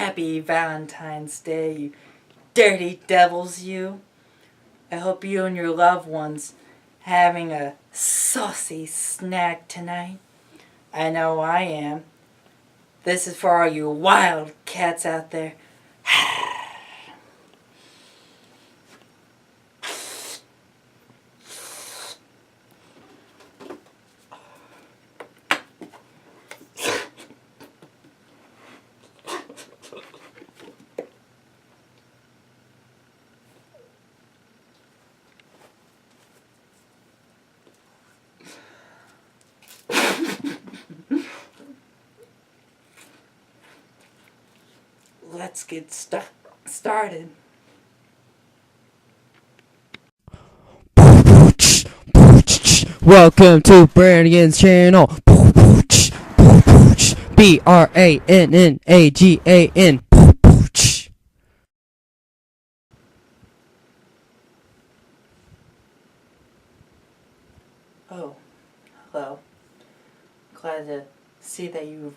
Happy Valentine's Day, you dirty devils, you. I hope you and your loved ones having a saucy snack tonight. I know I am. This is for all you wild cats out there. Let's get started. Welcome to Brannigan's channel. BRANNAGAN. Oh, hello. Glad to see that you've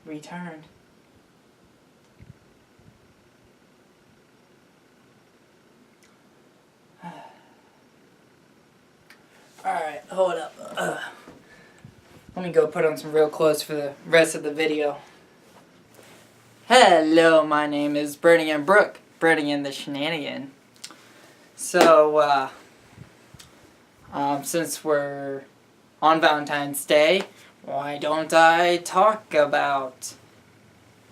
returned. Alright, hold up. Let me go put on some real clothes for the rest of the video. Hello, my name is Brannigan Brooke. Brannigan the Shenanigan. So, since we're on Valentine's Day, why don't I talk about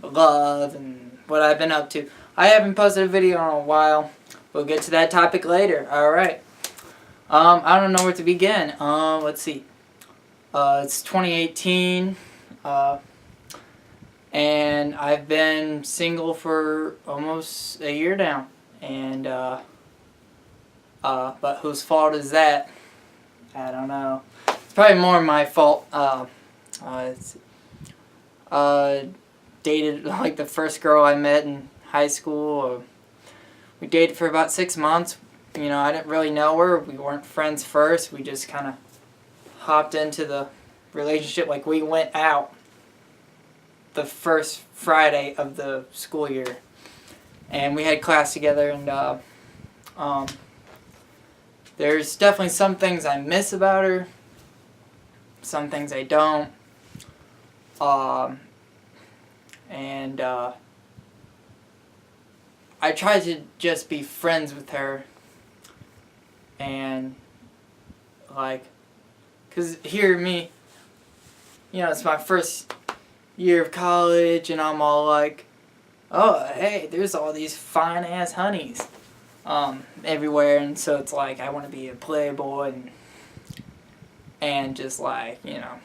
love and what I've been up to? I haven't posted a video in a while. We'll get to that topic later. Alright. I don't know where to begin. Let's see. It's 2018. And I've been single for almost a year now. And, but whose fault is that? I don't know. It's probably more my fault. Dated like the first girl I met in high school. We dated for about 6 months. You know, I didn't really know her. We weren't friends first. We just kind of hopped into the relationship. Like, we went out the first Friday of the school year. And we had class together. And there's definitely some things I miss about her. Some things I don't. I tried to just be friends with her. And, like, because here me, you know, it's my first year of college, and I'm all like, oh, hey, there's all these fine-ass honeys everywhere, and so it's like, I want to be a playboy, and just like, you know,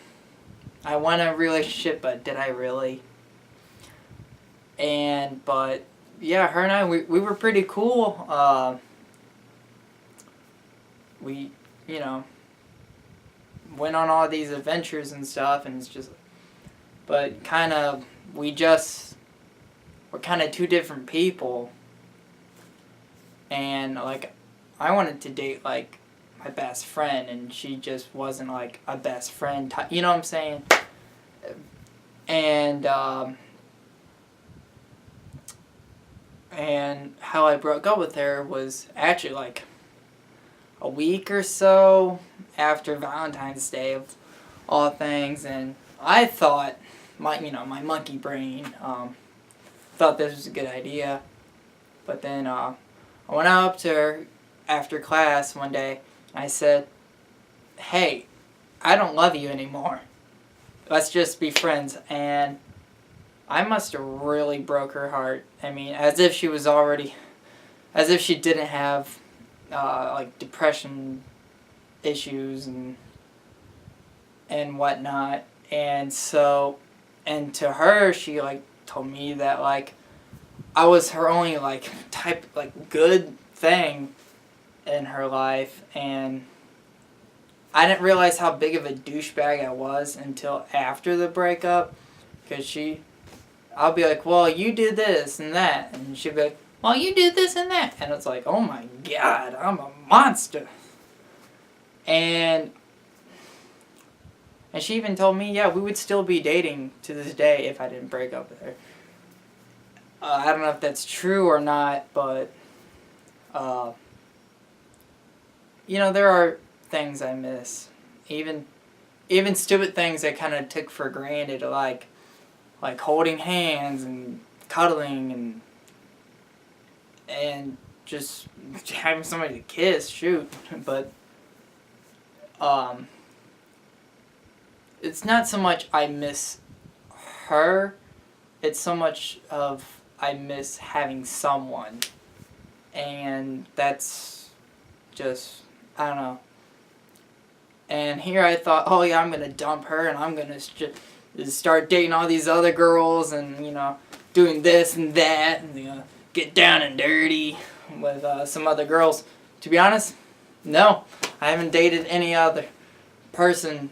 I want a relationship, but did I really? But, yeah, her and I, we were pretty cool. We, you know, went on all these adventures and stuff, and it's just, but kind of, we're kind of two different people, and, like, I wanted to date, like, my best friend, and she just wasn't, like, a best friend type, you know what I'm saying? And how I broke up with her was actually, like, a week or so after Valentine's Day of all things, and I thought, my monkey brain, thought this was a good idea, but then I went up to her after class one day, and I said, hey, I don't love you anymore. Let's just be friends. And I must have really broke her heart. I mean, as if she didn't have like depression issues and whatnot. And so, and to her, she like told me that like I was her only like good thing in her life, and I didn't realize how big of a douchebag I was until after the breakup, because I'll be like, well, you did this and that, and she'd be like, well, you did this and that, and it's like, oh my god, I'm a monster. And she even told me, yeah, we would still be dating to this day if I didn't break up with her. I don't know if that's true or not, but uh, there are things I miss. Even stupid things I kind of took for granted, like holding hands and cuddling and just having somebody to kiss. Shoot, but um, it's not so much I miss her. It's so much of I miss having someone, and that's just, I don't know. And here I thought, oh yeah, I'm gonna dump her and I'm gonna start dating all these other girls and doing this and that and get down and dirty with some other girls. To be honest, no, I haven't dated any other person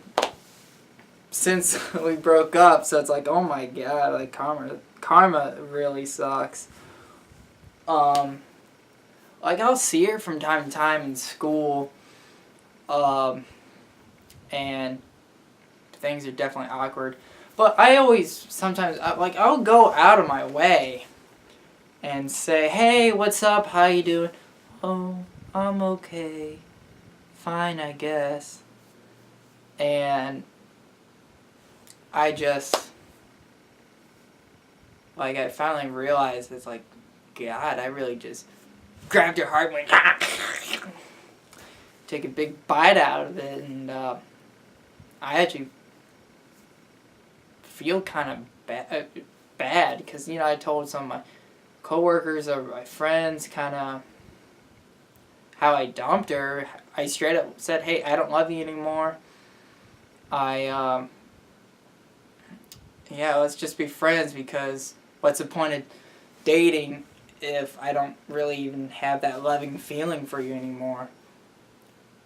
since we broke up. So it's like, oh my god, like karma really sucks. Like I'll see her from time to time in school. And things are definitely awkward. But I always, sometimes, I'll go out of my way and say, hey, what's up, how you doing? Oh, I'm okay. Fine, I guess. And I just, I finally realized, it's like, God, I really just grabbed her heart and went, take a big bite out of it, and I actually feel kind of bad because I told some of my coworkers or my friends kind of how I dumped her. I straight up said, "Hey, I don't love you anymore. Let's just be friends because what's the point of dating if I don't really even have that loving feeling for you anymore?"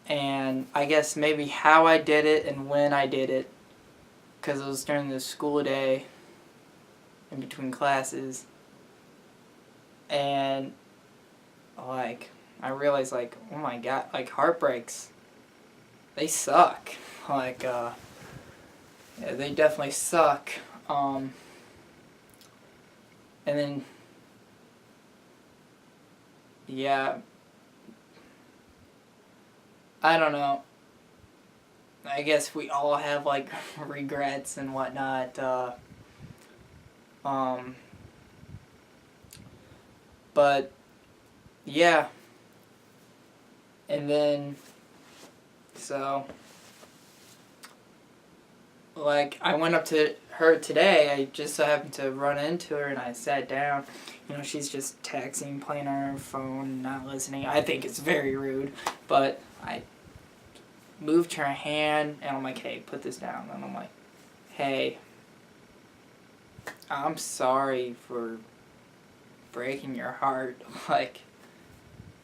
And I guess maybe how I did it and when I did it, because it was during the school day, in between classes, and I realized oh my god, heartbreaks, they suck. Yeah, they definitely suck. And then yeah, I don't know. I guess we all have regrets and whatnot. But yeah, and then so I went up to her today. I just so happened to run into her and I sat down. She's just texting, playing on her phone, not listening. I think it's very rude, but I moved her hand and I'm like, hey, put this down. And I'm like, hey, I'm sorry for breaking your heart.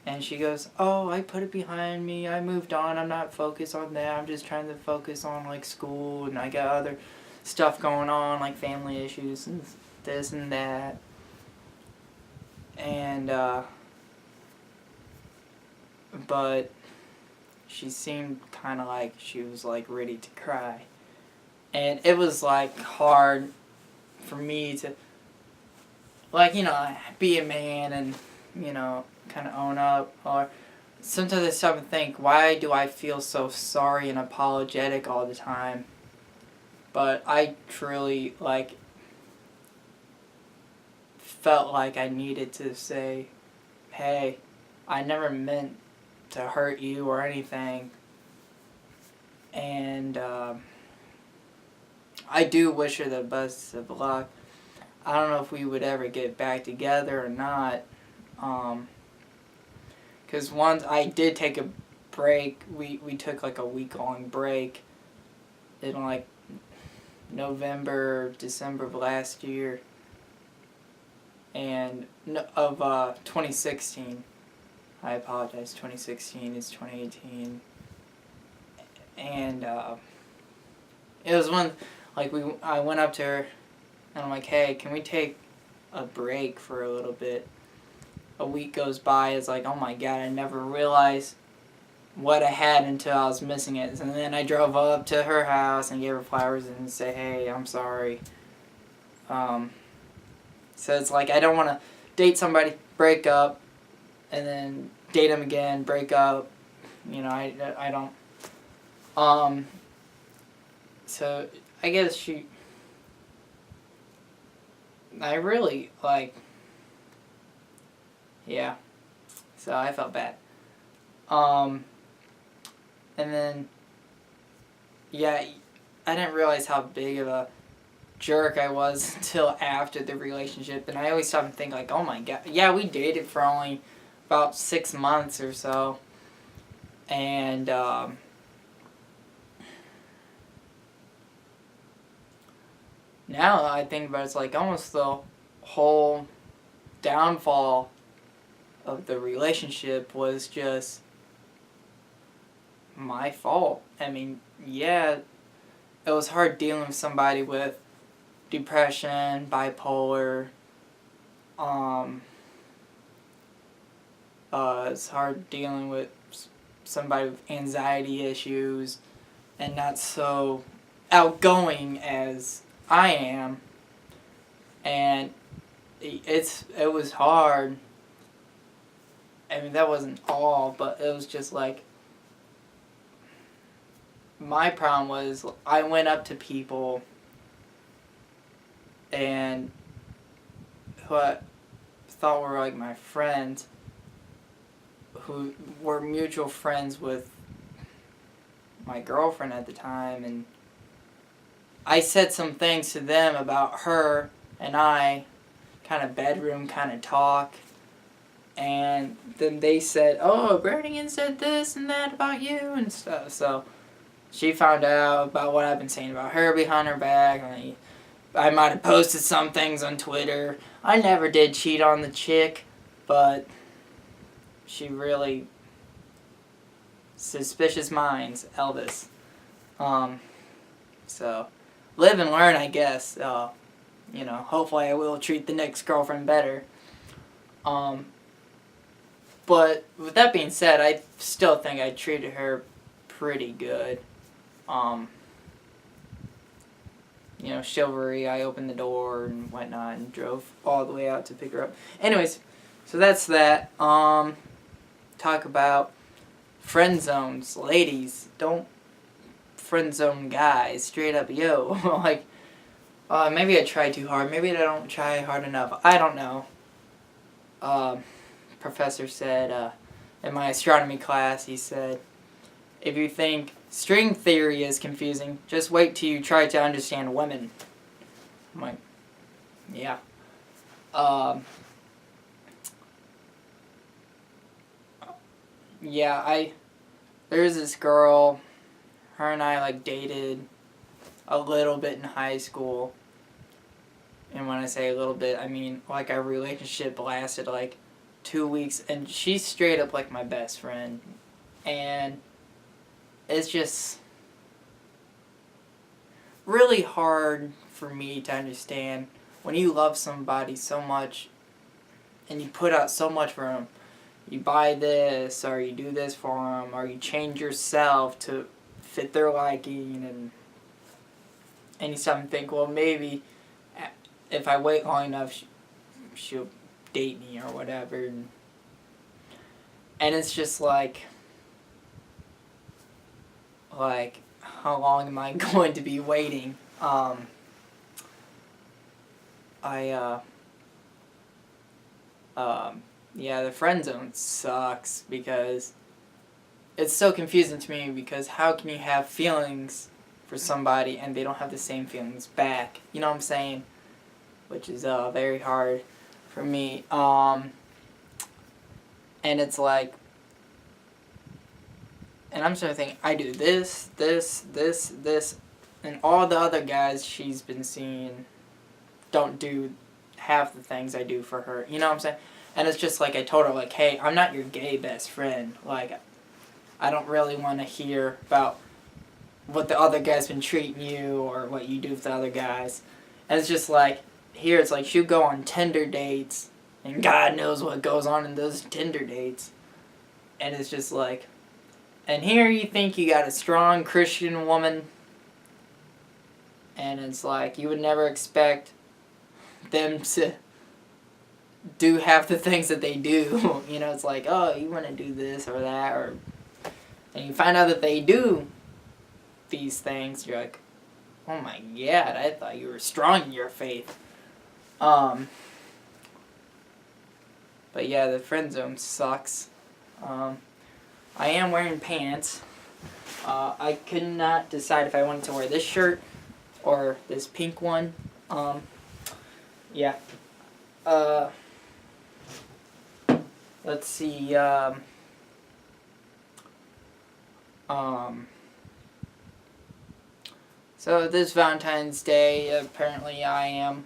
And she goes, oh, I put it behind me. I moved on. I'm not focused on that. I'm just trying to focus on school, and I got other stuff going on, like family issues and this and that. And but she seemed kind of like she was ready to cry, and it was hard for me to be a man and kind of own up. Or sometimes I stop and think, why do I feel so sorry and apologetic all the time? But I truly felt like I needed to say, hey, I never meant to hurt you or anything, and I do wish her the best of luck. I don't know if we would ever get back together or not, because once I did take a break. We took a week-long break in November, December of last year, and of 2016. I apologize, 2016 is 2018. And it was when I went up to her and I'm like, hey, can we take a break for a little bit? A week goes by, it's like, oh my god, I never realized what I had until I was missing it. And then I drove up to her house and gave her flowers and say, hey, I'm sorry. So it's like I don't want to date somebody, break up, and then date them again, break up. You know, I don't. So I guess I really like. Yeah. So I felt bad. And then, yeah, I didn't realize how big of a jerk I was until after the relationship, and I always stop and think like, oh my god, yeah, we dated for only about 6 months or so, and now I think about it, it's like almost the whole downfall of the relationship was just my fault. I mean, yeah, it was hard dealing with somebody with depression, bipolar. It's hard dealing with somebody with anxiety issues and not so outgoing as I am. And it was hard. I mean, that wasn't all, but it was just like my problem was I went up to people and who I thought were like my friends, who were mutual friends with my girlfriend at the time, and I said some things to them about her and I, kind of bedroom kind of talk, and then they said, oh, Brannigan said this and that about you and stuff, so she found out about what I've been saying about her behind her back. I might have posted some things on Twitter. I never did cheat on the chick, but she really suspicious minds, Elvis. So live and learn, I guess. Hopefully I will treat the next girlfriend better. But with that being said, I still think I treated her pretty good. Chivalry, I opened the door and whatnot and drove all the way out to pick her up. Anyways, so that's that. Talk about friend zones. Ladies, don't friend zone guys. Straight up, yo. Maybe I try too hard. Maybe I don't try hard enough. I don't know. Professor said, in my astronomy class, he said, if you think string theory is confusing, just wait till you try to understand women. I'm like, yeah. There's this girl, her and I dated a little bit in high school. And when I say a little bit, I mean our relationship lasted 2 weeks, and she's straight up my best friend. And it's just really hard for me to understand when you love somebody so much and you put out so much for them. You buy this, or you do this for them, or you change yourself to fit their liking, and you stop and think, well, maybe if I wait long enough, she'll date me or whatever. And it's just how long am I going to be waiting? The friend zone sucks because it's so confusing to me, because how can you have feelings for somebody and they don't have the same feelings back? You know what I'm saying? Which is very hard for me. And it's and I'm starting to think, I do this, and all the other guys she's been seeing don't do half the things I do for her. You know what I'm saying? And it's just I told her, hey, I'm not your gay best friend. I don't really want to hear about what the other guy's been treating you or what you do with the other guys. And it's just here it's she'll go on Tinder dates, and God knows what goes on in those Tinder dates. And it's just and here you think you got a strong Christian woman, and it's you would never expect them to do half the things that they do. You know, it's like, oh, you want to do this or that, and you find out that they do these things. You're like, oh my God, I thought you were strong in your faith. But yeah, the friend zone sucks. I am wearing pants. I could not decide if I wanted to wear this shirt or this pink one. Yeah. Let's see. So this Valentine's Day, apparently I am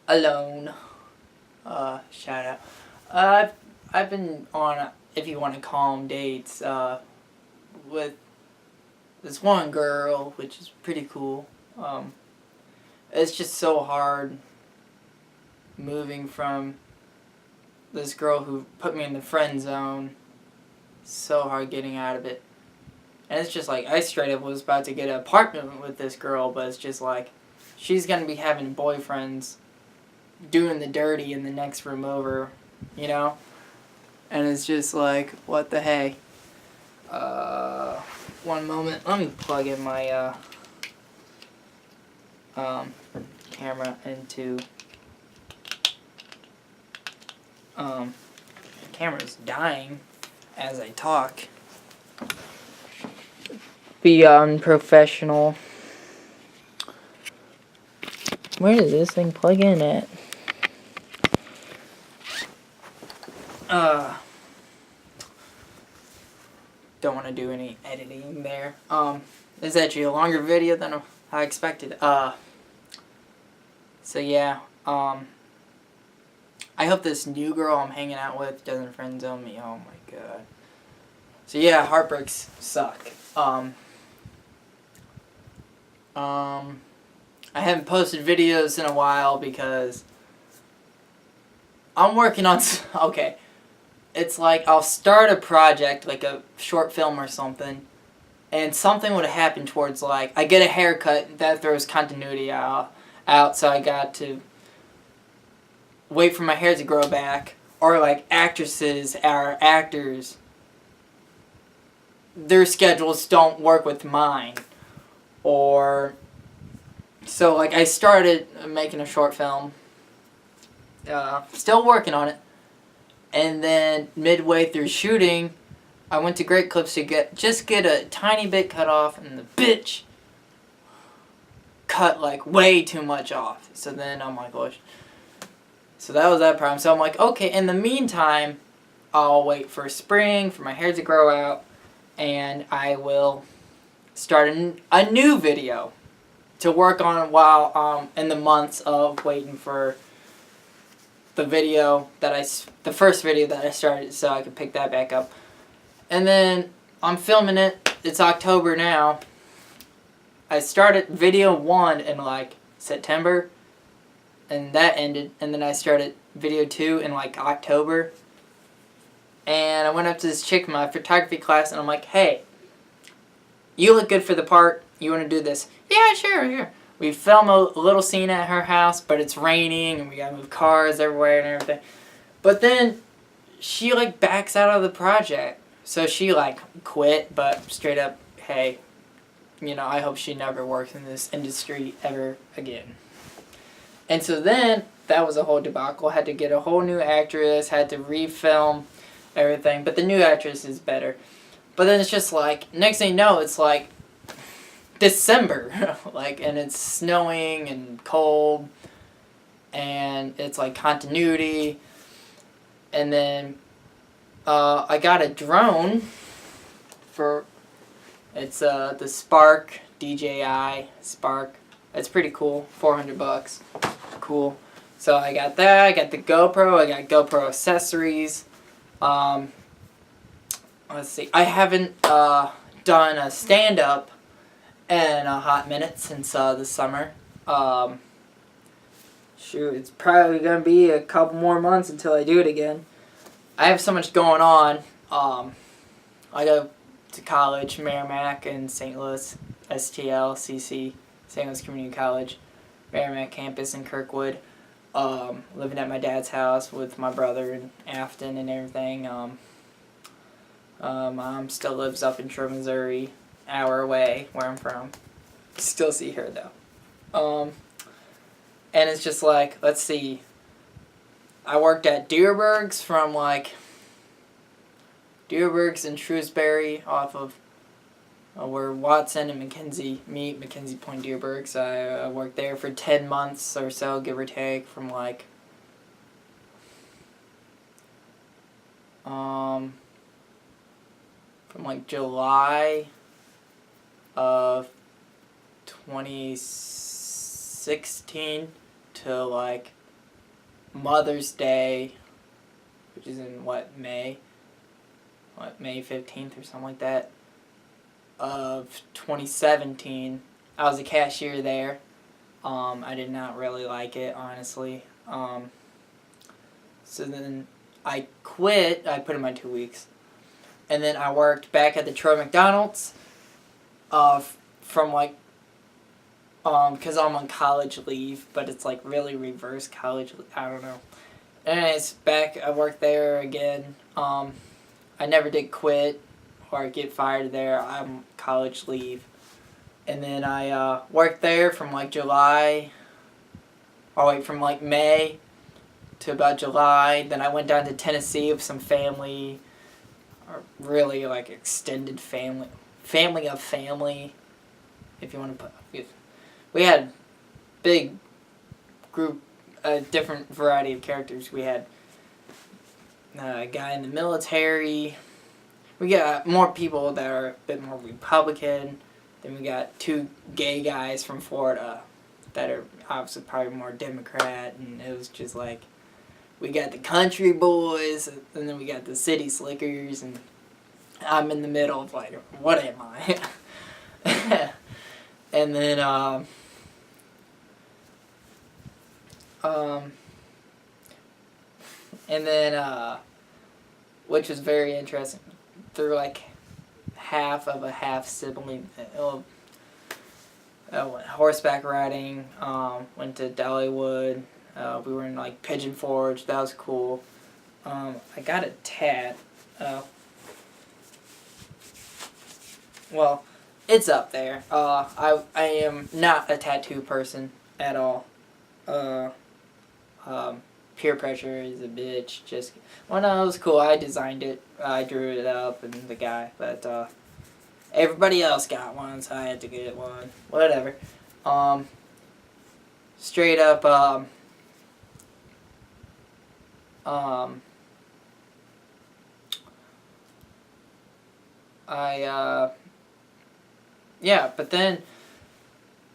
alone. Shout out. I've been on, if you want to call them dates, with this one girl, which is pretty cool. It's just so hard moving from this girl who put me in the friend zone. So hard getting out of it. And it's just like, I straight up was about to get an apartment with this girl, but it's just like, she's going to be having boyfriends doing the dirty in the next room over, you know? And it's just like, what the hey? One moment, let me plug in my camera into camera's dying as I talk. Be unprofessional. Where does this thing plug in at? Don't want to do any editing there. This is actually a longer video than I expected. So yeah, I hope this new girl I'm hanging out with doesn't friend zone me. Oh my God. So yeah, heartbreaks suck. I haven't posted videos in a while because I'm working on, okay, it's like I'll start a project, like a short film or something, and something would have happened towards, like, I get a haircut, that throws continuity out, so I got to wait for my hair to grow back, or like actresses or actors, their schedules don't work with mine, or, so like I started making a short film, still working on it, and then midway through shooting, I went to Great Clips to get a tiny bit cut off, and the bitch cut like way too much off. So then I'm like, oh, so that was that problem. So I'm like, okay, in the meantime, I'll wait for spring for my hair to grow out, and I will start a new video to work on while in the months of waiting for the first video that I started, so I could pick that back up. And then I'm filming it. It's October now. I started video 1 in like September, and that ended. And then I started video 2 in like October. And I went up to this chick in my photography class, and I'm like, hey, you look good for the part. You want to do this? Yeah, sure. We film a little scene at her house, but it's raining, and we gotta move cars everywhere and everything. But then she like backs out of the project. So she like quit, but straight up, hey, you know, I hope she never works in this industry ever again. And so then that was a whole debacle. Had to get a whole new actress, had to refilm everything, but the new actress is better. But then it's just like, next thing you know, it's like December, like, and it's snowing and cold, and it's like continuity, and then I got a drone for, it's the Spark, DJI Spark. It's pretty cool, $400, cool. So I got that, I got the GoPro, I got GoPro accessories. Let's see, I haven't done a stand-up in a hot minute since the summer. Shoot, it's probably going to be a couple more months until I do it again. I have so much going on. I go to college, Merrimack in St. Louis, STL, CC, St. Louis Community College, Merrimack campus in Kirkwood. living at my dad's house with my brother in Afton and everything. Mom still lives up in True, Missouri, hour away where I'm from. Still see her though. And it's just like, let's see. I worked at Deerberg's from like Deerberg's in Shrewsbury off of where Watson and Mackenzie meet, Mackenzie Point Deerberg's. I worked there for 10 months or so, give or take, from like July of 2016 to like Mother's Day, which is in May 15th or something like that, of 2017. I was a cashier there. I did not really like it, honestly. So then I quit. I put in my 2 weeks. And then I worked back at the Troy McDonald's from like, because I'm on college leave, but it's like really reverse college leave. I don't know. Anyways, I worked there again. I never did quit or get fired there. I'm college leave. And then I worked there from like from like May to about July. Then I went down to Tennessee with some family, or really like extended family of family, if you want to put. We had big group, a different variety of characters. We had a guy in the military. We got more people that are a bit more Republican. Then we got 2 gay guys from Florida that are obviously probably more Democrat. And it was just like, we got the country boys, and then we got the city slickers, and I'm in the middle of like, what am I? And then, which was very interesting, through like half of a half sibling, I went horseback riding, went to Dollywood, we were in like Pigeon Forge, that was cool. I got a tat, well, it's up there. I am not a tattoo person at all. Peer pressure is a bitch. Well, no, it was cool. I designed it. I drew it up, and the guy, but everybody else got one, so I had to get one. Whatever. Straight up. Yeah, but then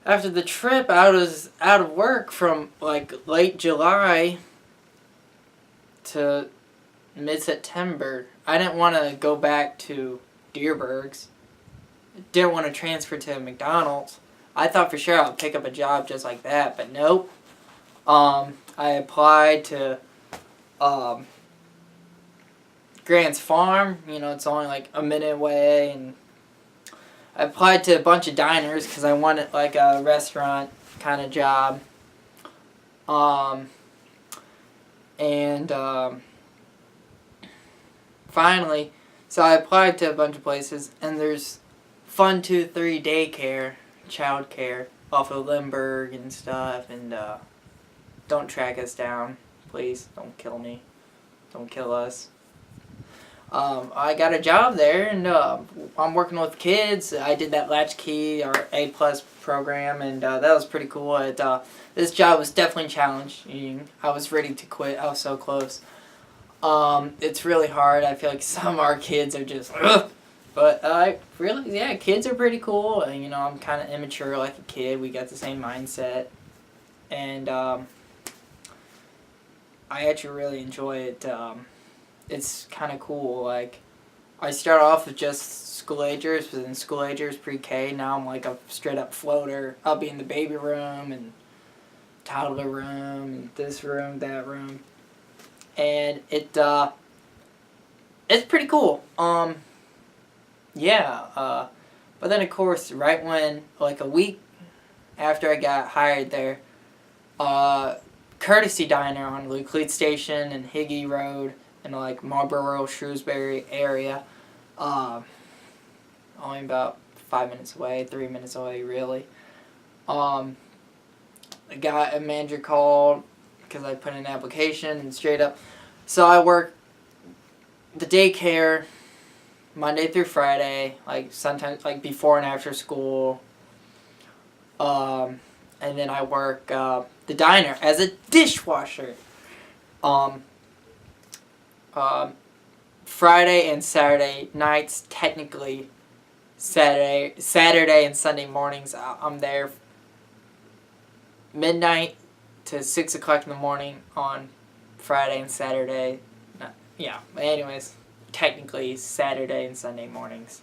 after the trip, I was out of work from like late July to mid-September. I didn't want to go back to Deerberg's. Didn't want to transfer to McDonald's. I thought for sure I'd pick up a job just like that, but nope. I applied to Grant's Farm. You know, it's only like a minute away, and I applied to a bunch of diners because I wanted like a restaurant kind of job. Finally, so I applied to a bunch of places, and there's Fun 2-3 daycare, child care, off of Limburg and stuff, and don't track us down, please. Don't kill me. Don't kill us. I got a job there, and I'm working with kids. I did that Latchkey, or A+ program, and that was pretty cool. This job was definitely challenging. I was ready to quit. I was so close. It's really hard. I feel like some of our kids are just, ugh. But really, yeah, kids are pretty cool. And, you know, I'm kind of immature like a kid. We got the same mindset. And I actually really enjoy it. It's kind of cool. Like, I start off with just school agers, but then school agers pre-K. Now I'm like a straight up floater. I'll be in the baby room and toddler room and this room, that room. And it's pretty cool. Yeah. But then of course, right when, like a week after I got hired there, Courtesy Diner on Leuclid Station and Higgy Road in like Marlborough, Shrewsbury area. Only about 5 minutes away, 3 minutes away, really. A manager called because I put in an application and straight up. So I work the daycare Monday through Friday, like sometimes like before and after school. And then I work the diner as a dishwasher. Friday and Saturday nights, technically Saturday and Sunday mornings, I'm there midnight to 6 o'clock in the morning on Friday and Saturday. Yeah, but anyways, technically Saturday and Sunday mornings.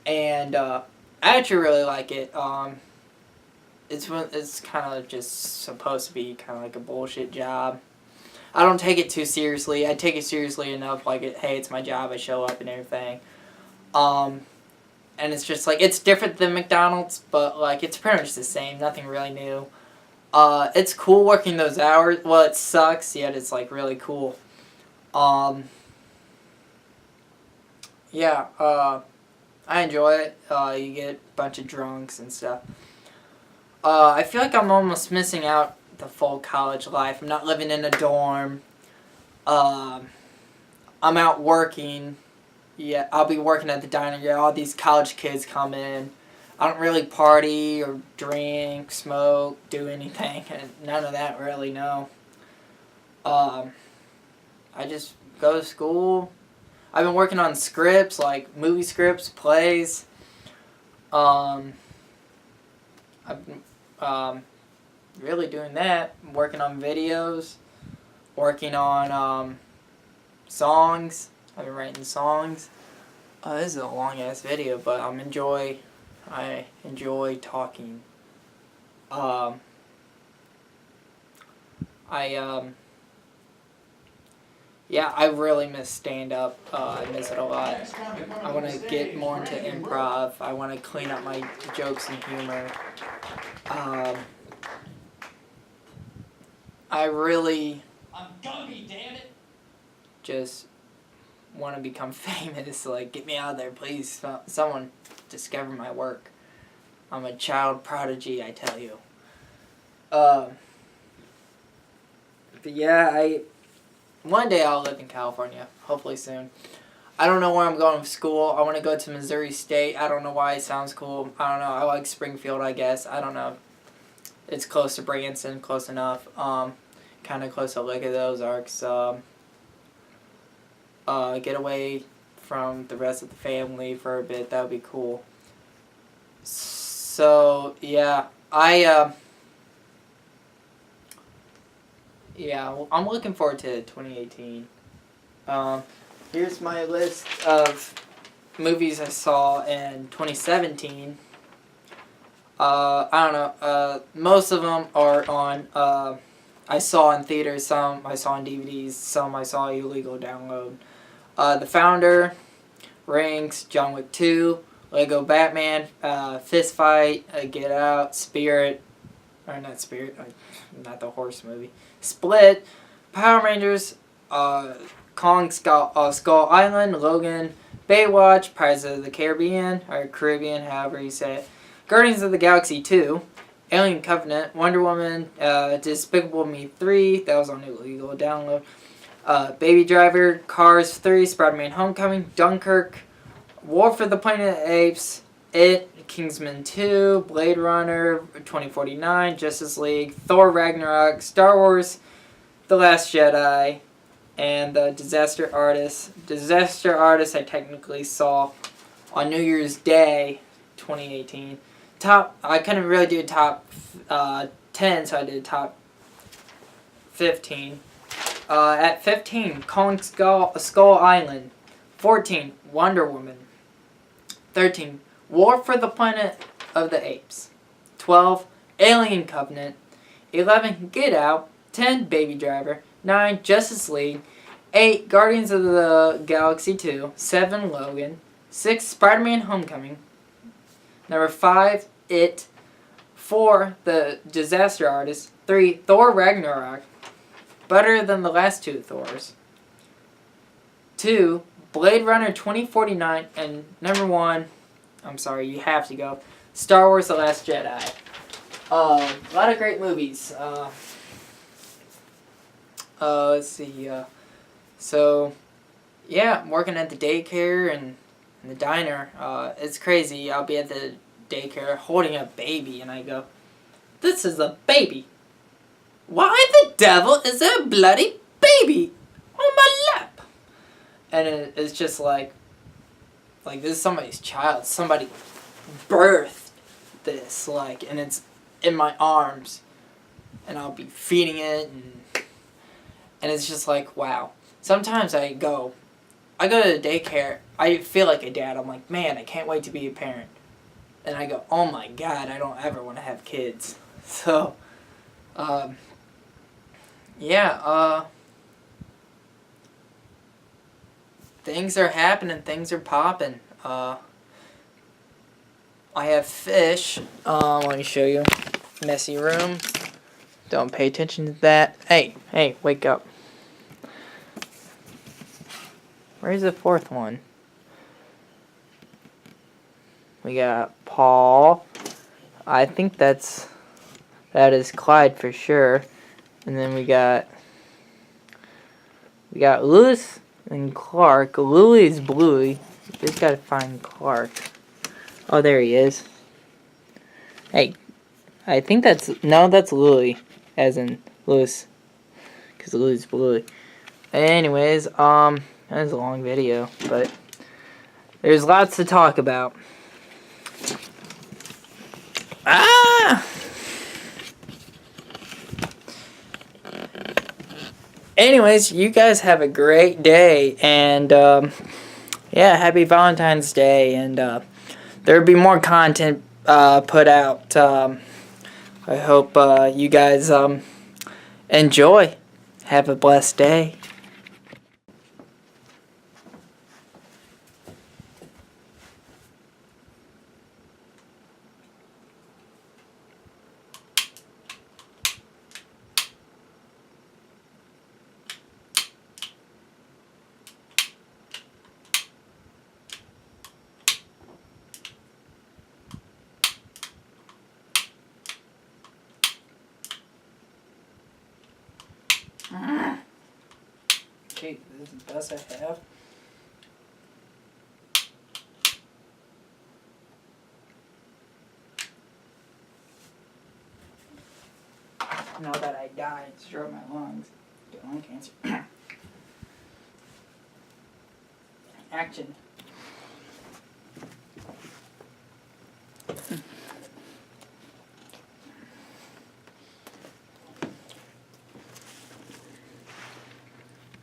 And I actually really like it. It's kind of just supposed to be kind of like a bullshit job. I don't take it too seriously. I take it seriously enough, like, hey, it's my job, I show up and everything. And it's just, like, it's different than McDonald's, but, like, it's pretty much the same, nothing really new. It's cool working those hours. Well, it sucks, yet it's, like, really cool. Yeah, I enjoy it. You get a bunch of drunks and stuff. I feel like I'm almost missing out the full college life. I'm not living in a dorm. I'm out working. Yeah, I'll be working at the diner. Yeah, all these college kids come in. I don't really party or drink, smoke, do anything. None of that really, no. I just go to school. I've been working on scripts, like movie scripts, plays. I've been really doing that. I'm working on videos, working on songs. I've been writing songs. This is a long ass video, but I enjoy talking. Yeah, I really miss stand-up. I miss it a lot. I want to get more into improv. I want to clean up my jokes and humor. I really... I'm gonna be, damn it! Just want to become famous. Like, get me out of there, please. Someone discover my work. I'm a child prodigy, I tell you. But yeah, one day I'll live in California. Hopefully soon. I don't know where I'm going to school. I want to go to Missouri State. I don't know why it sounds cool. I don't know. I like Springfield, I guess. I don't know. It's close to Branson, close enough. Kind of close to Lake of the Ozarks. Get away from the rest of the family for a bit. That would be cool. So, yeah. I'm looking forward to 2018. Here's my list of movies I saw in 2017. I don't know. Most of them are on, I saw in theaters, some I saw on DVDs, some I saw illegal download. The Founder, Rings, John Wick 2, Lego Batman, Fist Fight, Get Out, Spirit, or not Spirit, not the horse movie, Split, Power Rangers, Kong Skull Island, Logan, Baywatch, Pirates of the Caribbean, or Caribbean, however you say it, Guardians of the Galaxy 2, Alien Covenant, Wonder Woman, Despicable Me 3, that was on illegal download, Baby Driver, Cars 3, Spider-Man Homecoming, Dunkirk, War for the Planet of the Apes, It, Kingsman 2, Blade Runner 2049, Justice League, Thor Ragnarok, Star Wars, The Last Jedi, and The Disaster Artist. Disaster Artist I technically saw on New Year's Day 2018. I couldn't really do top 10, so I did top 15. At 15, Kong Skull Island. 14, Wonder Woman. 13, War for the Planet of the Apes. 12, Alien Covenant. 11, Get Out. 10, Baby Driver. 9, Justice League. 8, Guardians of the Galaxy 2. 7, Logan. 6, Spider-Man Homecoming. Number 5, It. 4. The Disaster Artist. 3. Thor Ragnarok. Better than the last 2 Thors. 2. Blade Runner 2049. And number 1, I'm sorry, you have to go, Star Wars The Last Jedi. A lot of great movies. Let's see. So, yeah, I'm working at the daycare and the diner. It's crazy. I'll be at the daycare holding a baby, and I go, "This is a baby. Why the devil is there a bloody baby on my lap?" And it's just like this is somebody's child. Somebody birthed this, and it's in my arms, and I'll be feeding it, and it's just like, wow. Sometimes I go to the daycare, I feel like a dad. I'm like, man, I can't wait to be a parent. And I go, oh my God, I don't ever want to have kids. So, yeah, things are happening, things are popping. I have fish. Let me show you. Messy room. Don't pay attention to that. Hey, wake up. Where's the 4th one? We got Paul. I think that is Clyde for sure. And then we got Lewis and Clark. Lily's Bluey. Just gotta find Clark. Oh, there he is. Hey, I think that's Lily, as in Lewis, because Lily's Bluey. Anyways, that was a long video, but there's lots to talk about. Anyways, you guys have a great day, and yeah, happy Valentine's Day, and there'll be more content put out. I hope you guys enjoy. Have a blessed day. Okay, this is the best I have. Now that I died, destroyed my lungs, get lung cancer. Action.